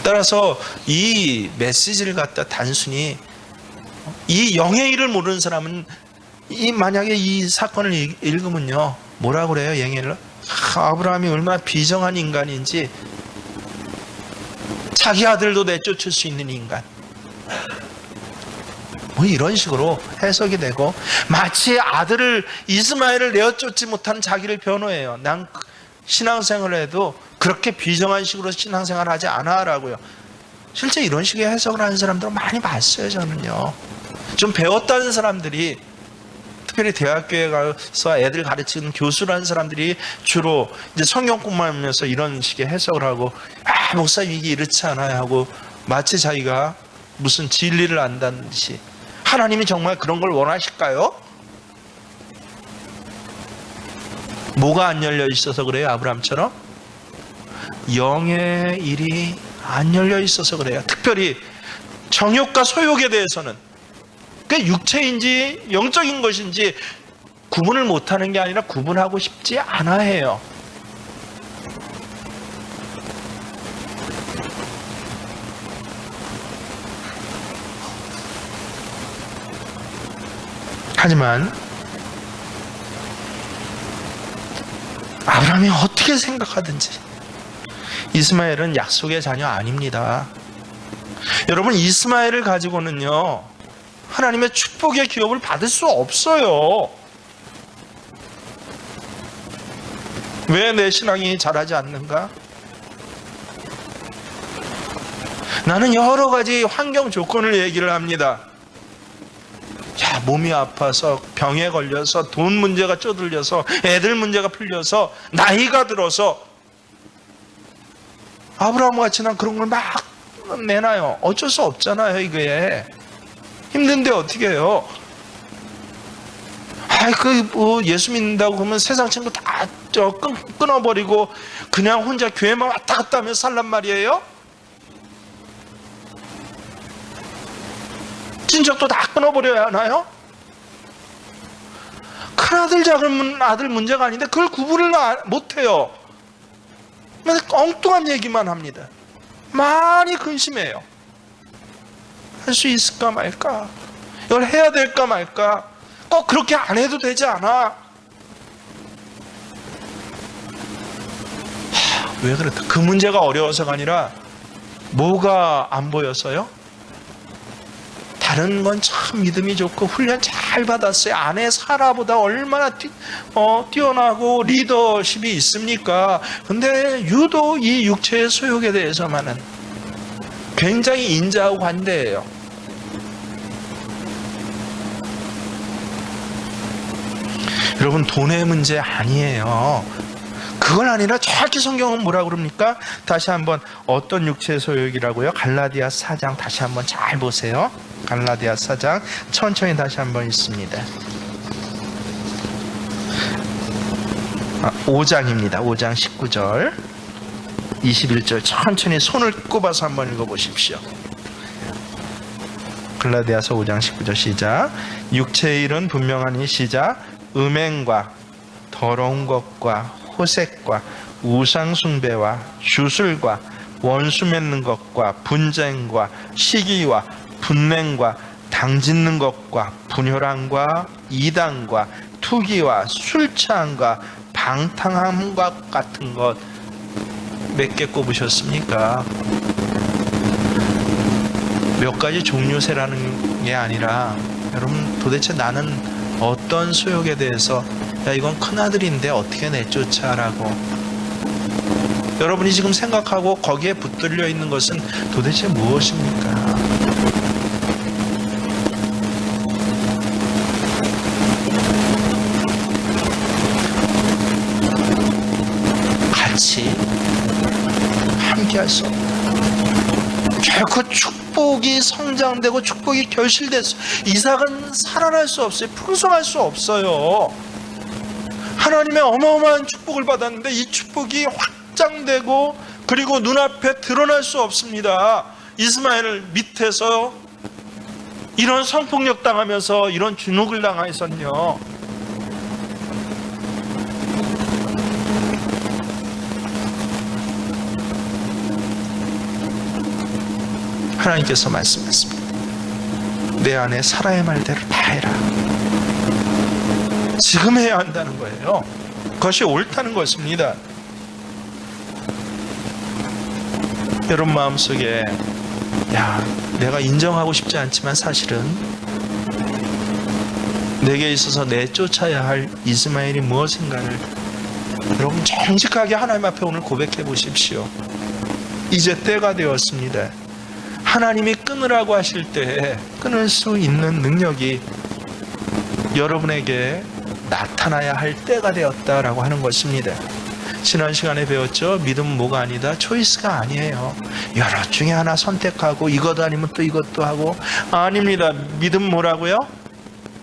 Speaker 1: 따라서 이 메시지를 갖다 단순히 이 영의 일을 모르는 사람은 만약에 이 사건을 읽으면요 뭐라고 그래요? 영의를 아브라함이 얼마나 비정한 인간인지, 자기 아들도 내쫓을 수 있는 인간, 뭐 이런 식으로 해석이 되고 마치 아들을 이스마엘을 내어쫓지 못한 자기를 변호해요. 난 신앙생활을 해도 그렇게 비정한 식으로 신앙생활을 하지 않아 라고요. 실제 이런 식의 해석을 하는 사람들을 많이 봤어요. 저는요 좀 배웠다는 사람들이, 특별히 대학교에 가서 애들 가르치는 교수라는 사람들이 주로 이제 성경 공부하면서 이런 식의 해석을 하고 목사님 이게 이렇지 않아요 하고 마치 자기가 무슨 진리를 안다는 듯이. 하나님이 정말 그런 걸 원하실까요? 뭐가 안 열려 있어서 그래요? 아브라함처럼 영의 일이 안 열려 있어서 그래요. 특별히 정욕과 소욕에 대해서는 그게 육체인지 영적인 것인지 구분을 못하는 게 아니라 구분하고 싶지 않아 해요. 하지만 아브라함이 어떻게 생각하든지 이스마엘은 약속의 자녀 아닙니다. 여러분, 이스마엘을 가지고는요 하나님의 축복의 기업을 받을 수 없어요. 왜 내 신앙이 자라지 않는가? 나는 여러 가지 환경 조건을 얘기를 합니다. 야, 몸이 아파서, 병에 걸려서, 돈 문제가 쪼들려서, 애들 문제가 풀려서, 나이가 들어서. 아브라함 같이 난 그런 걸 막 내놔요. 어쩔 수 없잖아요, 이게. 힘든데 어떻게 해요? 예수 믿는다고 그러면 세상 친구 다 끊어버리고 그냥 혼자 교회만 왔다 갔다 하면서 살란 말이에요? 친척도 다 끊어버려야 하나요? 큰아들 작은 아들 문제가 아닌데 그걸 구분을 못해요. 엉뚱한 얘기만 합니다. 많이 근심해요. 할 수 있을까 말까? 이걸 해야 될까 말까? 꼭 그렇게 안 해도 되지 않아? 왜 그랬다? 그 문제가 어려워서가 아니라 뭐가 안 보여서요? 다른 건 참 믿음이 좋고 훈련 잘 받았어요. 아내 사라보다 얼마나 뛰어나고 리더십이 있습니까? 근데 유독 이 육체의 소욕에 대해서만은 굉장히 인자하고 관대해요. 여러분, 돈의 문제 아니에요. 그건 아니라 정확히 성경은 뭐라고 그럽니까? 다시 한번 어떤 육체의 소욕이라고요? 갈라디아 4장 다시 한번 잘 보세요. 갈라디아 4장 천천히 다시 한번 읽습니다. 5장입니다. 5장 19절 21절 천천히 손을 꼽아서 한번 읽어보십시오. 갈라디아서 5장 19절 시작. 육체의 일은 분명하니 시작. 음행과 더러운 것과 호색과 우상숭배와 주술과 원수 맺는 것과 분쟁과 시기와 분냉과 당짓는 것과 분혈함과 이단과 투기와 술 취함과 방탕함과 같은 것 몇 개 꼽으셨습니까? 몇 가지 종류세라는 게 아니라 여러분, 도대체 나는 어떤 소욕에 대해서 야, 이건 큰아들인데 어떻게 내쫓아라고 여러분이 지금 생각하고 거기에 붙들려 있는 것은 도대체 무엇입니까? 같이 함께 할 수 없다. 결코 축복이 성장되고 축복이 결실돼서 이삭은 살아날 수 없어요. 풍성할 수 없어요. 하나님의 어마어마한 축복을 받았는데 이 축복이 확장되고 그리고 눈앞에 드러날 수 없습니다. 이스마엘 밑에서 이런 성폭력 당하면서 이런 주눅을 당해서는요, 하나님께서 말씀하십니다. 내 안에 사라의 말대로 다 해라. 지금 해야 한다는 거예요. 그것이 옳다는 것입니다. 여러분 마음속에 내가 인정하고 싶지 않지만 사실은 내게 있어서 내쫓아야 할 이스마엘이 무엇인가를 여러분 정직하게 하나님 앞에 오늘 고백해 보십시오. 이제 때가 되었습니다. 하나님이 끊으라고 하실 때 끊을 수 있는 능력이 여러분에게 나타나야 할 때가 되었다라고 하는 것입니다. 지난 시간에 배웠죠? 믿음은 뭐가 아니다? 초이스가 아니에요. 여러 중에 하나 선택하고 이것 아니면 또 이것도 하고 아닙니다. 믿음 뭐라고요?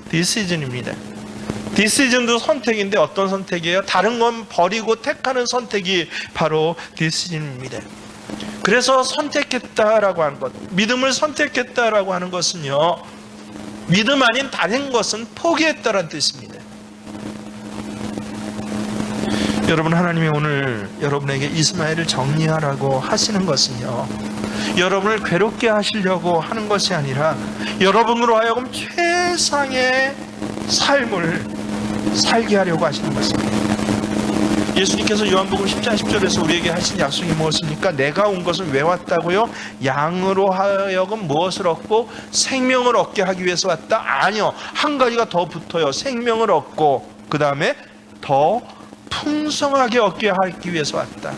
Speaker 1: 디시즌입니다. 디시즌도 선택인데 어떤 선택이에요? 다른 건 버리고 택하는 선택이 바로 디시즌입니다. 그래서 선택했다라고 하는 것, 믿음을 선택했다라고 하는 것은요, 믿음 아닌 다른 것은 포기했다라는 뜻입니다. 여러분, 하나님이 오늘 여러분에게 이스마엘을 정리하라고 하시는 것은요, 여러분을 괴롭게 하시려고 하는 것이 아니라 여러분으로 하여금 최상의 삶을 살게 하려고 하시는 것입니다. 예수님께서 요한복음 10장 10절에서 우리에게 하신 약속이 무엇입니까? 내가 온 것은 왜 왔다고요? 양으로 하여금 무엇을 얻고 생명을 얻게 하기 위해서 왔다? 아니요. 한 가지가 더 붙어요. 생명을 얻고 그 다음에 더 풍성하게 얻게 하기 위해서 왔다.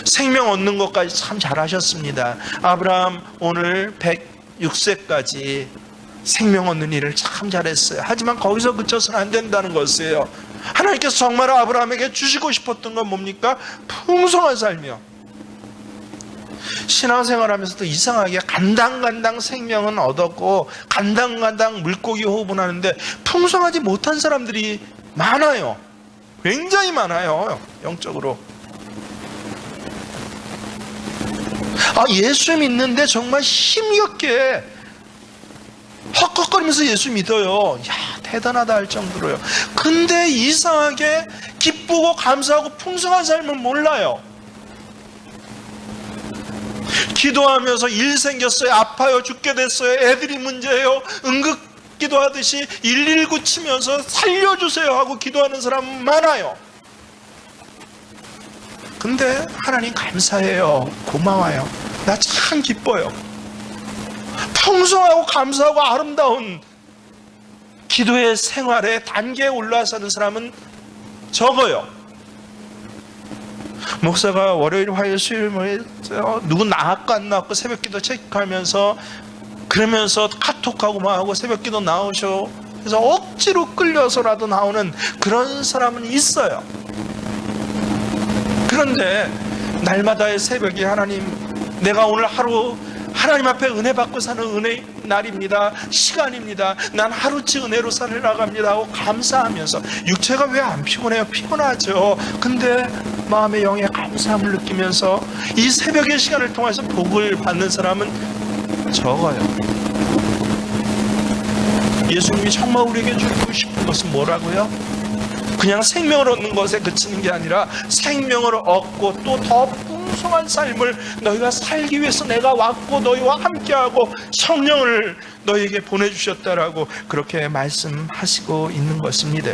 Speaker 1: 생명 얻는 것까지 참 잘하셨습니다. 아브라함 오늘 106세까지 생명 얻는 일을 참 잘했어요. 하지만 거기서 그쳐서는 안 된다는 것이에요. 하나님께서 정말 아브라함에게 주시고 싶었던 건 뭡니까? 풍성한 삶이요. 신앙생활하면서도 이상하게 간당간당 생명은 얻었고 간당간당 물고기 호흡은 하는데 풍성하지 못한 사람들이 많아요. 굉장히 많아요. 영적으로. 예수 믿는데 정말 힘겹게 헉헉거리면서 예수 믿어요. 대단하다 할 정도로요. 근데 이상하게 기쁘고 감사하고 풍성한 삶은 몰라요. 기도하면서 일 생겼어요. 아파요. 죽게 됐어요. 애들이 문제예요. 응급기도 하듯이 119 치면서 살려주세요 하고 기도하는 사람 많아요. 근데 하나님 감사해요. 고마워요. 나 참 기뻐요. 풍성하고 감사하고 아름다운 기도의 생활의 단계에 올라서는 사람은 적어요. 목사가 월요일, 화요일, 수요일 누구 나왔고 안 나왔고 새벽기도 체크하면서 그러면서 카톡하고 막 하고 새벽기도 나오셔. 그래서 억지로 끌려서라도 나오는 그런 사람은 있어요. 그런데 날마다의 새벽이 하나님, 내가 오늘 하루 하나님 앞에 은혜 받고 사는 은혜 날입니다. 시간입니다. 난 하루치 은혜로 살아나갑니다 하고 감사하면서, 육체가 왜 안 피곤해요? 피곤하죠. 근데 마음의 영에 감사함을 느끼면서 이 새벽의 시간을 통해서 복을 받는 사람은 적어요. 예수님이 정말 우리에게 주고 싶은 것은 뭐라고요? 그냥 생명을 얻는 것에 그치는 게 아니라 생명을 얻고 또 더 풍성한 삶을 너희가 살기 위해서 내가 왔고 너희와 함께하고 성령을 너희에게 보내주셨다라고 그렇게 말씀하시고 있는 것입니다.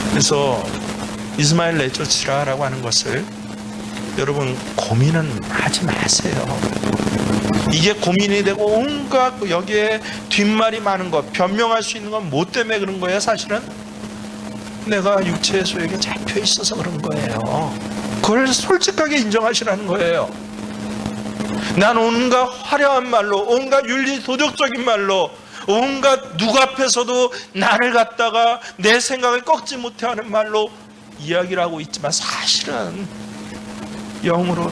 Speaker 1: 그래서 이스마엘 내쫓으라라고 하는 것을 여러분 고민은 하지 마세요. 이게 고민이 되고 온갖 여기에 뒷말이 많은 것, 변명할 수 있는 건 뭐 때문에 그런 거예요? 사실은 내가 육체의 소욕에 잡혀 있어서 그런 거예요. 그걸 솔직하게 인정하시라는 거예요. 난 온갖 화려한 말로, 온갖 윤리 도덕적인 말로, 온갖 누구 앞에서도 나를 갖다가 내 생각을 꺾지 못하는 말로 이야기를 하고 있지만 사실은 영으로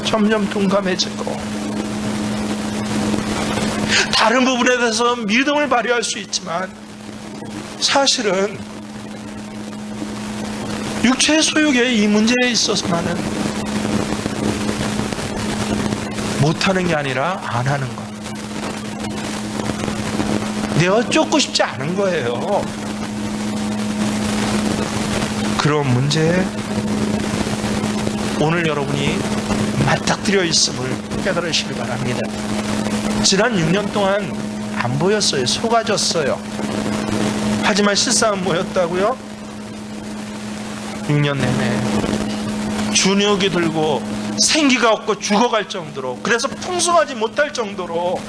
Speaker 1: 점점 둔감해지고 다른 부분에 대해서 믿음을 발휘할 수 있지만 사실은 육체의 소욕의 이 문제에 있어서만은 못하는 게 아니라 안 하는 것. 내가 쫓고 싶지 않은 거예요. 그런 문제에 오늘 여러분이 맞닥뜨려 있음을 깨달으시길 바랍니다. 지난 6년 동안 안 보였어요. 속아졌어요. 하지만 실상은 뭐였다고요? 6년 내내 준욕이 들고 생기가 없고 죽어갈 정도로, 그래서 풍성하지 못할 정도로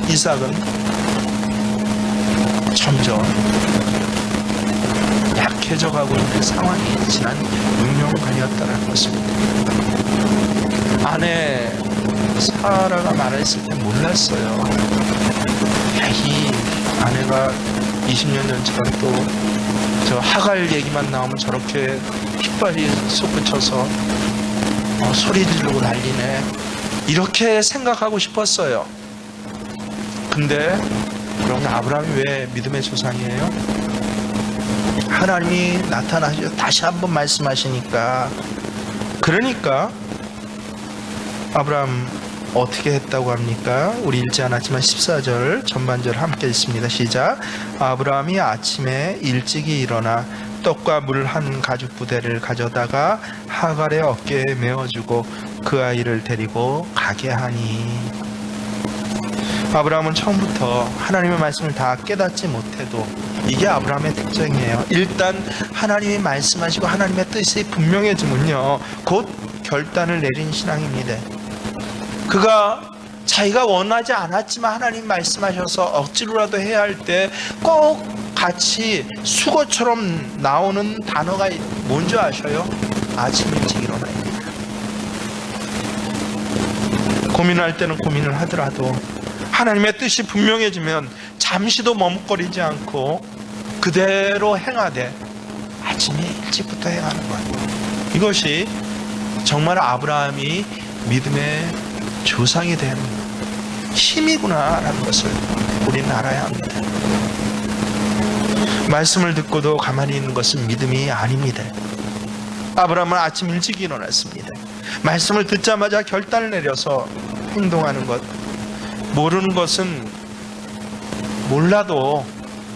Speaker 1: 이삭은 점점 약해져가고 있는 상황이 지난 6년간이었다는 것입니다. 아내 사라가 말했을 때 몰랐어요. 이 아내가 20년 전처럼 또 저 하갈 얘기만 나오면 저렇게 핏발이 솟구쳐서 소리 지르고 난리네, 이렇게 생각하고 싶었어요. 근데 그럼 아브라함이 왜 믿음의 조상이에요? 하나님이 나타나셔 다시 한번 말씀하시니까. 그러니까 아브라함 어떻게 했다고 합니까? 우리 읽지 않았지만 14절 전반절 함께 읽습니다. 시작. 아브라함이 아침에 일찍이 일어나 떡과 물 한 가죽 부대를 가져다가 하갈의 어깨에 메어주고 그 아이를 데리고 가게 하니. 아브라함은 처음부터 하나님의 말씀을 다 깨닫지 못해도 이게 아브라함의 특징이에요. 일단 하나님이 말씀하시고 하나님의 뜻이 분명해지면요, 곧 결단을 내린 신앙입니다. 그가 자기가 원하지 않았지만 하나님 말씀하셔서 억지로라도 해야 할 때 꼭 같이 수고처럼 나오는 단어가 뭔지 아셔요? 아침 일찍 일어나야 됩니다. 고민할 때는 고민을 하더라도 하나님의 뜻이 분명해지면 잠시도 머뭇거리지 않고 그대로 행하되 아침에 일찍부터 행하는 것. 이것이 정말 아브라함이 믿음의 조상이 된 힘이구나라는 것을 우리는 알아야 합니다. 말씀을 듣고도 가만히 있는 것은 믿음이 아닙니다. 아브라함은 아침 일찍 일어났습니다. 말씀을 듣자마자 결단을 내려서 행동하는 것. 모르는 것은 몰라도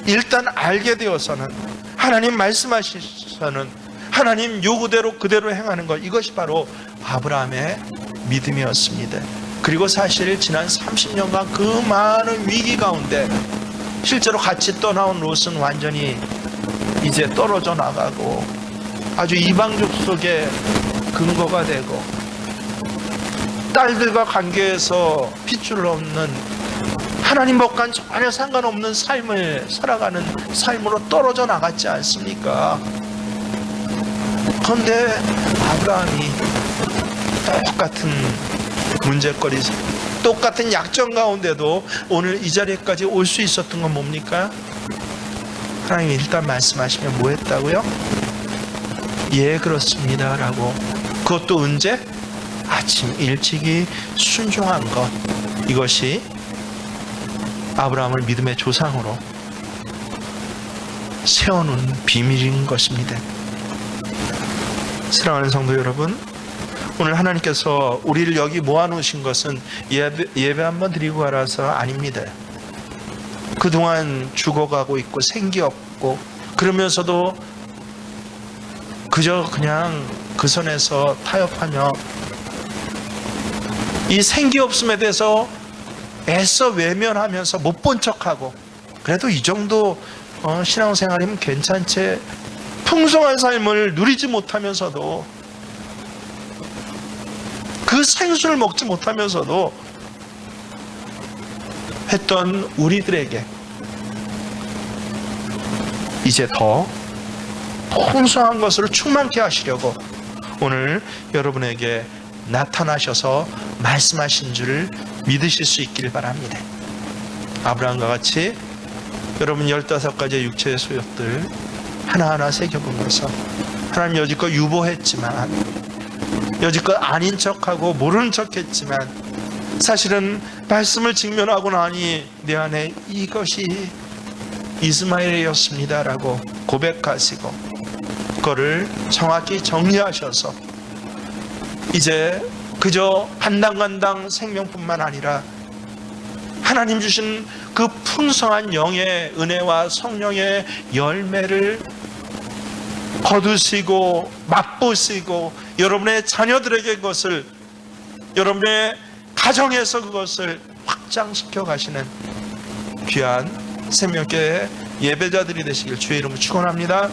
Speaker 1: 일단 알게 되어서는 하나님 말씀하시서는 하나님 요구대로 그대로 행하는 것, 이것이 바로 아브라함의 믿음이었습니다. 그리고 사실 지난 30년간 그 많은 위기 가운데 실제로 같이 떠나온 롯은 완전히 이제 떨어져 나가고 아주 이방족 속에 근거가 되고 딸들과 관계에서 핏줄 없는 하나님 법과는 전혀 상관없는 삶을 살아가는 삶으로 떨어져 나갔지 않습니까? 그런데 아브라함이 똑같은 문제거리, 똑같은 약점 가운데도 오늘 이 자리까지 올 수 있었던 건 뭡니까? 하나님이 일단 말씀하시면 뭐 했다고요? 예, 그렇습니다 라고. 그것도 언제? 아침 일찍이 순종한 것. 이것이 아브라함을 믿음의 조상으로 세워놓은 비밀인 것입니다. 사랑하는 성도 여러분, 오늘 하나님께서 우리를 여기 모아놓으신 것은 예배 한번 드리고 가라서 아닙니다. 그동안 죽어가고 있고 생기 없고 그러면서도 그저 그냥 그 선에서 타협하며 이 생기 없음에 대해서 애써 외면하면서 못 본 척하고 그래도 이 정도 신앙생활이면 괜찮지, 풍성한 삶을 누리지 못하면서도 그 생수를 먹지 못하면서도 했던 우리들에게 이제 더 풍성한 것으로 충만케 하시려고 오늘 여러분에게 나타나셔서 말씀하신 줄을 믿으실 수 있길 바랍니다. 아브라함과 같이 여러분 15가지의 육체의 소욕들 하나하나 새겨보면서 하나님 여지껏 유보했지만, 여지껏 아닌 척하고 모르는 척했지만 사실은 말씀을 직면하고 나니 내 안에 이것이 이스마엘이었습니다 라고 고백하시고 그거를 정확히 정리하셔서 이제 그저 간당간당 생명뿐만 아니라 하나님 주신 그 풍성한 영의 은혜와 성령의 열매를 거두시고 맛보시고 여러분의 자녀들에게 그것을, 여러분의 가정에서 그것을 확장시켜 가시는 귀한 생명교회 예배자들이 되시길 주의 이름으로 축원합니다.